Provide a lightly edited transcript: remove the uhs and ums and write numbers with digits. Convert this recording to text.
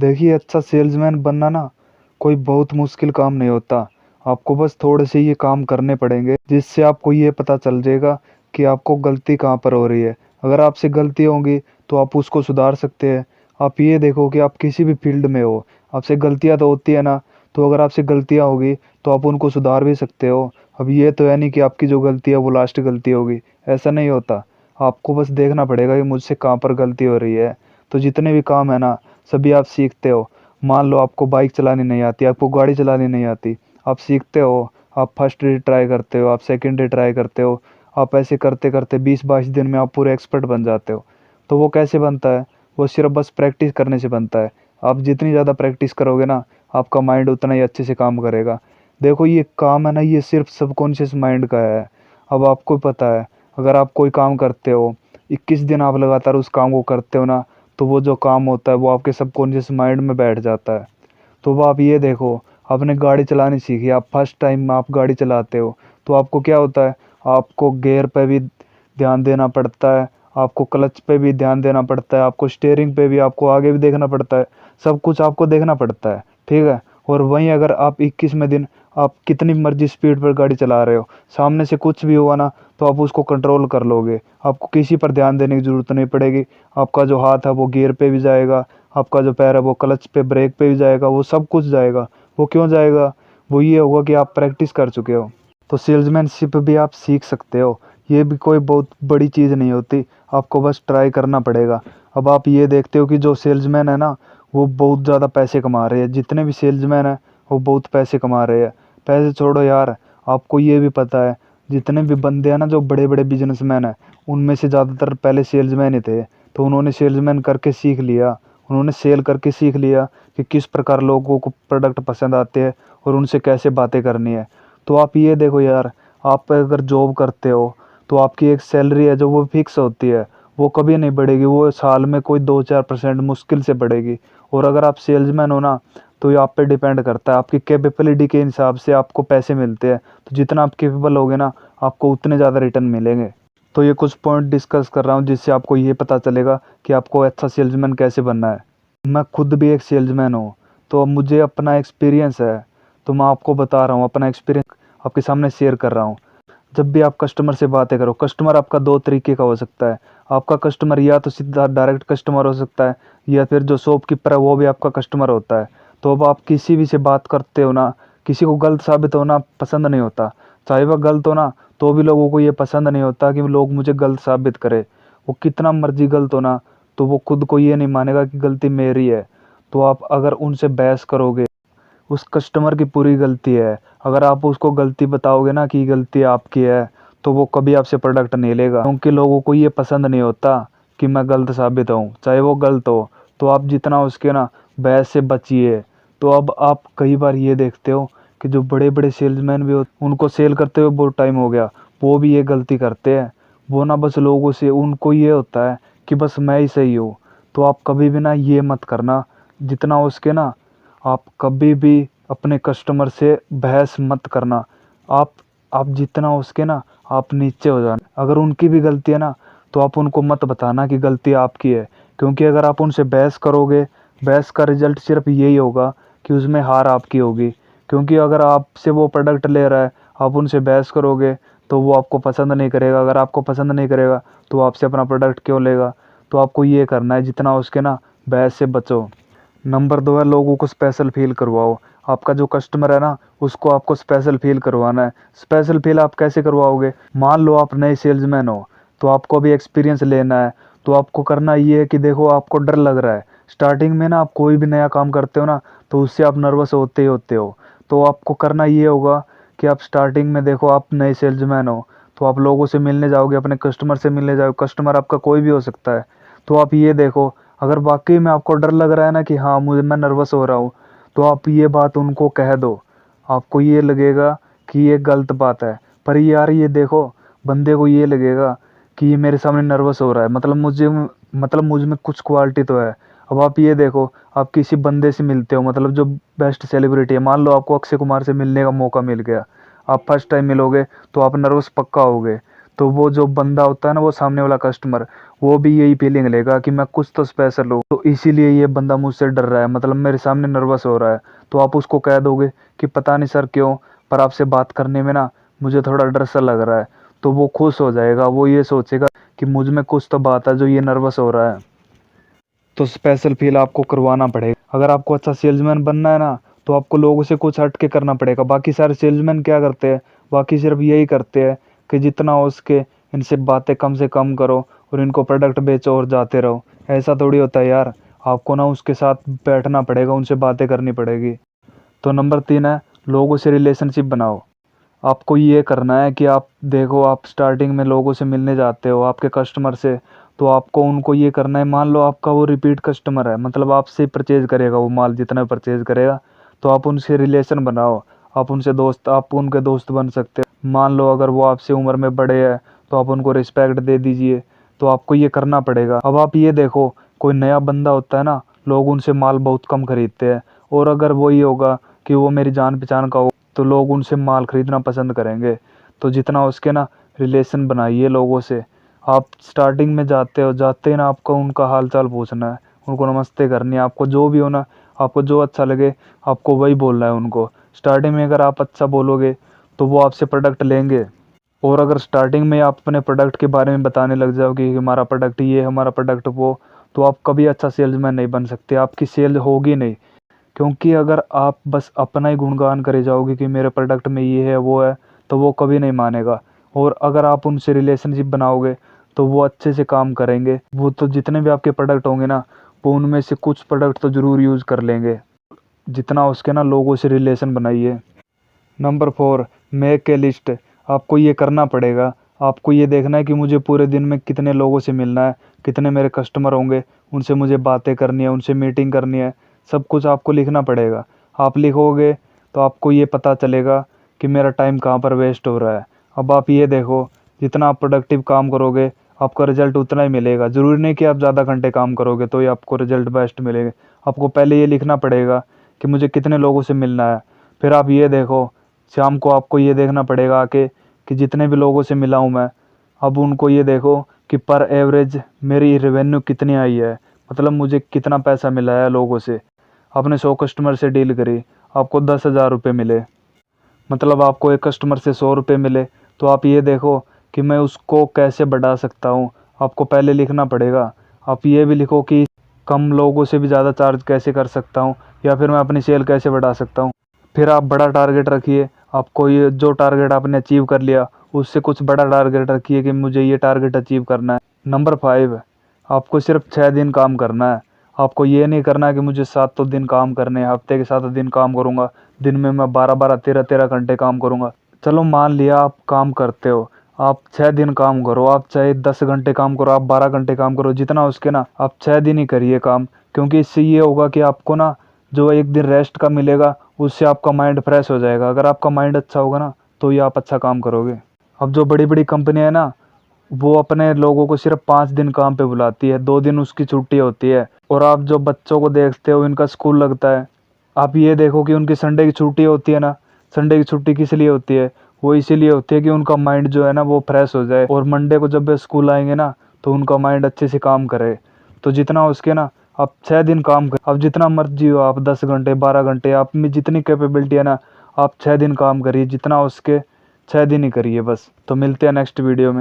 देखिए, अच्छा सेल्समैन बनना ना कोई बहुत मुश्किल काम नहीं होता। आपको बस थोड़े से ये काम करने पड़ेंगे, जिससे आपको ये पता चल जाएगा कि आपको गलती कहाँ पर हो रही है। अगर आपसे गलती होगी तो आप उसको सुधार सकते हैं। आप ये देखो कि आप किसी भी फील्ड में हो, आपसे गलतियाँ तो होती है ना, तो अगर आपसे गलतियाँ होगी तो आप उनको सुधार भी सकते हो। अब ये तो है नहीं कि आपकी जो गलती है वो लास्ट गलती होगी, ऐसा नहीं होता। आपको बस देखना पड़ेगा कि मुझसे कहाँ पर गलती हो रही है। तो जितने भी काम है ना, सभी आप सीखते हो। मान लो आपको बाइक चलानी नहीं आती, आपको गाड़ी चलानी नहीं आती, आप सीखते हो। आप फर्स्ट डे ट्राई करते हो, आप सेकंड डे ट्राई करते हो। आप ऐसे करते करते 20-22 दिन में आप पूरे एक्सपर्ट बन जाते हो। तो वो कैसे बनता है? वो सिर्फ बस प्रैक्टिस करने से बनता है। आप जितनी ज़्यादा प्रैक्टिस करोगे ना, आपका माइंड उतना ही अच्छे से काम करेगा। देखो, ये काम है ना, ये सिर्फ सबकॉन्शियस माइंड का है। अब आपको पता है, अगर आप कोई काम करते हो, 21 दिन आप लगातार उस काम को करते हो ना, तो वो जो काम होता है वो आपके सबकॉन्शियस माइंड में बैठ जाता है। तो वो आप ये देखो, आपने गाड़ी चलानी सीखी, आप फर्स्ट टाइम आप गाड़ी चलाते हो, तो आपको क्या होता है? आपको गियर पे भी ध्यान देना पड़ता है, आपको क्लच पे भी ध्यान देना पड़ता है, आपको स्टीयरिंग पे भी, आपको आगे भी देखना पड़ता है। सब कुछ आपको देखना पड़ता है, ठीक है? और वहीं अगर आप 21वें दिन आप कितनी मर्जी स्पीड पर गाड़ी चला रहे हो, सामने से कुछ भी हुआ ना, तो आप उसको कंट्रोल कर लोगे। आपको किसी पर ध्यान देने की ज़रूरत नहीं पड़ेगी। आपका जो हाथ है वो गियर पे भी जाएगा, आपका जो पैर है वो क्लच पे, ब्रेक पे भी जाएगा, वो सब कुछ जाएगा। वो क्यों जाएगा? वो ये होगा कि आप प्रैक्टिस कर चुके हो। तो सेल्समैनशिप भी आप सीख सकते हो। ये भी कोई बहुत बड़ी चीज़ नहीं होती, आपको बस ट्राई करना पड़ेगा। अब आप ये देखते हो कि जो सेल्समैन है ना, वो बहुत ज़्यादा पैसे कमा रहे हैं। जितने भी सेल्समैन हैं वो बहुत पैसे कमा रहे हैं। पैसे छोड़ो यार, आपको ये भी पता है, जितने भी बंदे हैं ना जो बड़े बड़े बिजनेसमैन हैं, उनमें से ज़्यादातर पहले सेल्समैन ही थे। तो उन्होंने सेल्समैन करके सीख लिया, उन्होंने सेल करके सीख लिया कि किस प्रकार लोगों को प्रोडक्ट पसंद आते हैं और उनसे कैसे बातें करनी है। तो आप ये देखो यार, आप अगर जॉब करते हो तो आपकी एक सैलरी है जो वो फिक्स होती है, वो कभी नहीं बढ़ेगी। वो साल में कोई 2-4% मुश्किल से बढ़ेगी। और अगर आप सेल्समैन हो ना, तो ये आप पे डिपेंड करता है, आपकी कैपेबिलिटी के हिसाब से आपको पैसे मिलते हैं। तो जितना आप कैपेबल होगे ना, आपको उतने ज़्यादा रिटर्न मिलेंगे। तो ये कुछ पॉइंट डिस्कस कर रहा हूँ जिससे आपको ये पता चलेगा कि आपको अच्छा सेल्समैन कैसे बनना है। मैं खुद भी एक सेल्समैन हूँ, तो अब मुझे अपना एक्सपीरियंस है, तो मैं आपको बता रहा हूँ, अपना एक्सपीरियंस आपके सामने शेयर कर रहा हूँ। जब भी आप कस्टमर से बातें करो, कस्टमर आपका 2 तरीके का हो सकता है। आपका कस्टमर या तो सीधा डायरेक्ट कस्टमर हो सकता है, या फिर जो शॉपकीपर है वो भी आपका कस्टमर होता है। तो अब आप किसी भी से बात करते हो ना, किसी को गलत साबित होना पसंद नहीं होता। चाहे वह गलत हो ना, तो भी लोगों को ये पसंद नहीं होता कि लोग मुझे गलत साबित करें। वो कितना मर्ज़ी गलत हो ना, तो वो खुद को ये नहीं मानेगा कि गलती मेरी है। तो आप अगर उनसे बहस करोगे, उस कस्टमर की पूरी गलती है। अगर आप उसको गलती बताओगे ना कि गलती आपकी है, तो वो कभी आपसे प्रोडक्ट नहीं लेगा, क्योंकि लोगों को ये पसंद नहीं होता कि मैं गलत साबित हूँ, चाहे वो गलत हो। तो आप जितना उसके ना बहस से बचिए। तो अब आप कई बार ये देखते हो कि जो बड़े बड़े सेल्समैन भी होते, उनको सेल करते हुए बहुत टाइम हो गया, वो भी ये गलती करते हैं। वो ना बस लोगों से उनको ये होता है कि बस मैं ही सही हूँ। तो आप कभी भी ना ये मत करना, जितना उसके ना, आप कभी भी अपने कस्टमर से बहस मत करना। आप जितना उसके ना, आप नीचे हो जाना। अगर उनकी भी गलती है ना, तो आप उनको मत बताना कि गलती आपकी है, क्योंकि अगर आप उनसे बहस करोगे, बहस का रिजल्ट सिर्फ यही होगा कि उसमें हार आपकी होगी। क्योंकि अगर आपसे वो प्रोडक्ट ले रहा है, आप उनसे बहस करोगे, तो वो आपको पसंद नहीं करेगा। अगर आपको पसंद नहीं करेगा, तो वो आपसे अपना प्रोडक्ट क्यों लेगा? तो आपको ये करना है, जितना उसके ना बहस से बचो। नंबर 2 है, लोगों को स्पेशल फ़ील करवाओ। आपका जो कस्टमर है ना, उसको आपको स्पेशल फ़ील करवाना है। स्पेशल फ़ील आप कैसे करवाओगे? मान लो आप नए सेल्समैन हो, तो आपको अभी एक्सपीरियंस लेना है। तो आपको करना ये है कि देखो, आपको डर लग रहा है। स्टार्टिंग में ना आप कोई भी नया काम करते हो ना, तो उससे आप नर्वस होते ही होते हो। तो आपको करना ये होगा कि आप स्टार्टिंग में, देखो आप नए सेल्समैन हो, तो आप लोगों से मिलने जाओगे, अपने कस्टमर से मिलने जाओगे। कस्टमर आपका कोई भी हो सकता है। तो आप ये देखो, अगर वाक़ई में आपको डर लग रहा है ना कि हाँ, मैं नर्वस हो रहा हूँ, तो आप ये बात उनको कह दो। आपको ये लगेगा कि ये गलत बात है, पर यार ये देखो, बंदे को ये लगेगा कि ये मेरे सामने नर्वस हो रहा है, मतलब मुझ में कुछ क्वालिटी तो है। अब आप ये देखो, आप किसी बंदे से मिलते हो, मतलब जो बेस्ट सेलिब्रिटी है, मान लो आपको अक्षय कुमार से मिलने का मौका मिल गया। आप फर्स्ट टाइम मिलोगे तो आप नर्वस पक्का होगे। तो वो जो बंदा होता है ना, वो सामने वाला कस्टमर, वो भी यही फीलिंग लेगा कि मैं कुछ तो स्पेशल हूँ, तो इसीलिए ये बंदा मुझसे डर रहा है, मतलब मेरे सामने नर्वस हो रहा है। तो आप उसको कह दोगे कि पता नहीं सर क्यों, पर आपसे बात करने में ना मुझे थोड़ा डर सा लग रहा है। तो वो खुश हो जाएगा, वो ये सोचेगा कि मुझ में कुछ तो बात है जो ये नर्वस हो रहा है। तो स्पेशल फील आपको करवाना पड़ेगा। अगर आपको अच्छा सेल्समैन बनना है ना, तो आपको लोगों से कुछ हट के करना पड़ेगा। बाकी सारे सेल्समैन क्या करते हैं, बाकी सिर्फ यही करते हैं कि जितना हो सके इनसे बातें कम से कम करो और इनको प्रोडक्ट बेचो और जाते रहो। ऐसा थोड़ी होता है यार, आपको ना उसके साथ बैठना पड़ेगा, उनसे बातें करनी पड़ेगी। तो नंबर 3 है, लोगों से रिलेशनशिप बनाओ। आपको ये करना है कि आप देखो, आप स्टार्टिंग में लोगों से मिलने जाते हो, आपके कस्टमर से, तो आपको उनको ये करना है, मान लो आपका वो रिपीट कस्टमर है, मतलब आपसे परचेज करेगा वो माल, जितना परचेज करेगा, तो आप उनसे रिलेशन बनाओ। आप उनके दोस्त बन सकते हो। मान लो अगर वो आपसे उम्र में बड़े हैं, तो आप उनको रिस्पेक्ट दे दीजिए। तो आपको ये करना पड़ेगा। अब आप ये देखो, कोई नया बंदा होता है ना, लोग उनसे माल बहुत कम खरीदते हैं, और अगर वो ये होगा कि वो मेरी जान पहचान का हो, तो लोग उनसे माल खरीदना पसंद करेंगे। तो जितना हो सके ना रिलेशन बनाइए लोगों से। आप स्टार्टिंग में जाते ही ना आपको उनका हाल चाल पूछना है, उनको नमस्ते करनी है, आपको जो भी हो ना, आपको जो अच्छा लगे आपको वही बोलना है उनको। स्टार्टिंग में अगर आप अच्छा बोलोगे तो वो आपसे प्रोडक्ट लेंगे। और अगर स्टार्टिंग में आप अपने प्रोडक्ट के बारे में बताने लग जाओ कि हमारा प्रोडक्ट ये, हमारा प्रोडक्ट वो, तो आप कभी अच्छा सेल्समैन नहीं बन सकते, आपकी सेल होगी नहीं। क्योंकि अगर आप बस अपना ही गुणगान करे जाओगे कि मेरे प्रोडक्ट में ये है वो है, तो वो कभी नहीं मानेगा। और अगर आप उनसे रिलेशनशिप बनाओगे तो वो अच्छे से काम करेंगे। वो तो जितने भी आपके प्रोडक्ट होंगे ना, वो उनमें से कुछ प्रोडक्ट तो ज़रूर यूज़ कर लेंगे। जितना उसके ना लोगों से रिलेशन बनाइए। Number 4, make a list. आपको ये करना पड़ेगा। आपको ये देखना है कि मुझे पूरे दिन में कितने लोगों से मिलना है, कितने मेरे कस्टमर होंगे, उनसे मुझे बातें करनी है, उनसे मीटिंग करनी है। सब कुछ आपको लिखना पड़ेगा। आप लिखोगे तो आपको ये पता चलेगा कि मेरा टाइम कहाँ पर वेस्ट हो रहा है। अब आप ये देखो, जितना आप प्रोडक्टिव काम करोगे आपका रिजल्ट उतना ही मिलेगा। ज़रूरी नहीं कि आप ज़्यादा घंटे काम करोगे तो ही आपको रिजल्ट बेस्ट मिलेगा। आपको पहले ये लिखना पड़ेगा कि मुझे कितने लोगों से मिलना है। फिर आप ये देखो, शाम को आपको ये देखना पड़ेगा आके कि जितने भी लोगों से मिला हूँ मैं, अब उनको ये देखो कि पर एवरेज मेरी रेवेन्यू कितनी आई है, मतलब मुझे कितना पैसा मिला है लोगों से। आपने 100 कस्टमर से डील करी, आपको 10,000 रुपये मिले, मतलब आपको एक कस्टमर से 100 रुपये मिले। तो आप ये देखो कि मैं उसको कैसे बढ़ा सकता हूँ, आपको पहले लिखना पड़ेगा। आप ये भी लिखो कि कम लोगों से भी ज़्यादा चार्ज कैसे कर सकता हूँ, या फिर मैं अपनी सेल कैसे बढ़ा सकता हूँ। फिर आप बड़ा टारगेट रखिए। आपको ये जो टारगेट आपने अचीव कर लिया, उससे कुछ बड़ा टारगेट रखिए कि मुझे ये टारगेट अचीव करना है। नंबर 5, आपको सिर्फ 6 दिन काम करना है। आपको ये नहीं करना कि मुझे 7 दिन काम करने हैं, हफ्ते के 7 दिन काम करूँगा, दिन में मैं 12-12, 13-13 घंटे काम करूँगा। चलो मान लिया आप काम करते हो, आप 6 दिन काम करो, आप चाहे 10 घंटे काम करो, आप 12 घंटे काम करो, जितना उसके ना आप 6 दिन ही करिए काम। क्योंकि इससे ये होगा कि आपको ना जो एक दिन रेस्ट का मिलेगा, उससे आपका माइंड फ्रेश हो जाएगा। अगर आपका माइंड अच्छा होगा ना, तो ही आप अच्छा काम करोगे। अब जो बड़ी बड़ी कंपनियां है ना, वो अपने लोगों को सिर्फ 5 दिन काम पे बुलाती है, 2 दिन उसकी छुट्टी होती है। और आप जो बच्चों को देखते हो, इनका स्कूल लगता है, आप ये देखो कि उनकी संडे की छुट्टी होती है ना। संडे की छुट्टी किस लिए होती है, वो इसीलिए होती है कि उनका माइंड जो है ना वो फ्रेश हो जाए, और मंडे को जब वे स्कूल आएंगे ना, तो उनका माइंड अच्छे से काम करे। तो जितना उसके ना आप 6 दिन काम कर, अब जितना मर्जी हो, आप 10 घंटे 12 घंटे, आप में जितनी कैपेबिलिटी है ना, आप 6 दिन काम करिए, जितना उसके 6 दिन ही करिए बस। तो मिलते हैं नेक्स्ट वीडियो में।